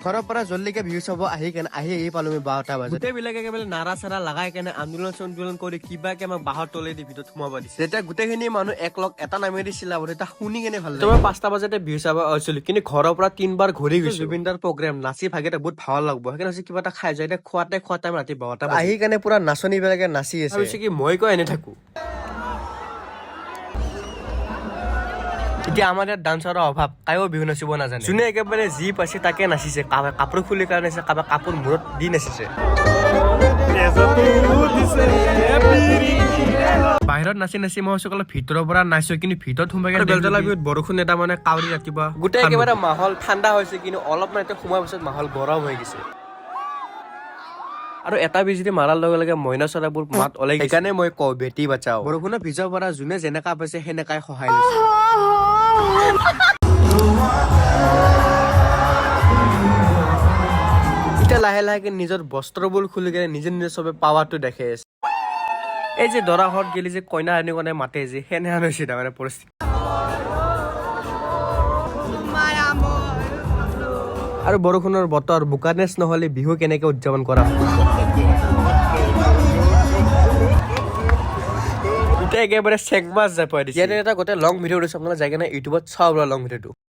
ঘৰৰ পৰা জল্দিকে বিহু চাব আহি পালো আমি 12টা বজাত গোটেইবিলাকে একেবাৰে নাৰা চাৰা লগাই কেনে আন্দোলন কৰি কিবাকে আমাক বাহৰ তলেদি ভিতৰত সোমাব দিছে যেতিয়া গোটেইখিনি মানুহ একলগ এটা নামি দিছিল তেতিয়া শুনি কেনে ভাল লাগে 5টা বজাতে বিহু চাব আহিছিলো কিন্তু ঘৰৰ পৰা 3বাৰ ঘূৰি গৈছো জুবিনদাৰ প্ৰগ্ৰাম নাচি ভাগিতে বহুত ভাল লাগব সেইকাৰণে কিবা এটা খাই যায় খোৱাতে ৰাতি 12টা আহি কেনে পুৰা নাচনি বিলাকে নাচি আছে ভাবিছে কি মই কয় এনে থাকো এতিয়া আমাৰ ইয়াত ডান্সাৰৰ অভাৱ কায়ো বিহু নাচিব নাজানে যোনে একেবাৰে যি পাইছে তাকে নাচিছে কাপোৰ খুলি কাৰণে কাপোৰ মূৰত দি নাচিছে বাহিৰত নাচি মই সকলো ভিতৰৰ পৰা নাচো কিন্তু ভিতৰত সোমাই বেলতলা বিহুত বৰষুণ এটা মানে কাউৰী ৰাতিপুৱা গোটেই একেবাৰে মাহল ঠাণ্ডা হৈছে কিন্তু অলপ মানে সোমোৱাৰ পিছত মাহল গৰম হৈ গৈছে আৰু এটা বিজুতি মাৰাৰ লগে লগে মইনা চৰাইবোৰ মাত ওলাই সেইকাৰণে মই কওঁ বেটি বাচাও বৰষুণত ভিজাব পৰা যোনে যেনেকা পাইছে সেনেকাই সহায় লৈছে এতিয়া লাহে লাহে নিজৰ বস্ত্ৰবোৰ খুলি কেনে নিজে চবে পাৱাৰটো দেখে আছে এই যে দৰা ঘৰত গেলি যে কইনা আনি কোনে মাতে যে সেনেহেন হৈছে তাৰমানে পৰিস্থিতি আৰু বৰষুণৰ বতৰ বোকানেছ নহলে বিহু কেনেকে উদযাপন কৰা একেবাৰে চেকবাছ যাই পাই দিছে ইয়াতে এটা গোটেই লং ভিডিঅ' দিছো আপোনালোকে যাই কেনে ইউটিউবত চাওক লং ভিডিঅ'টো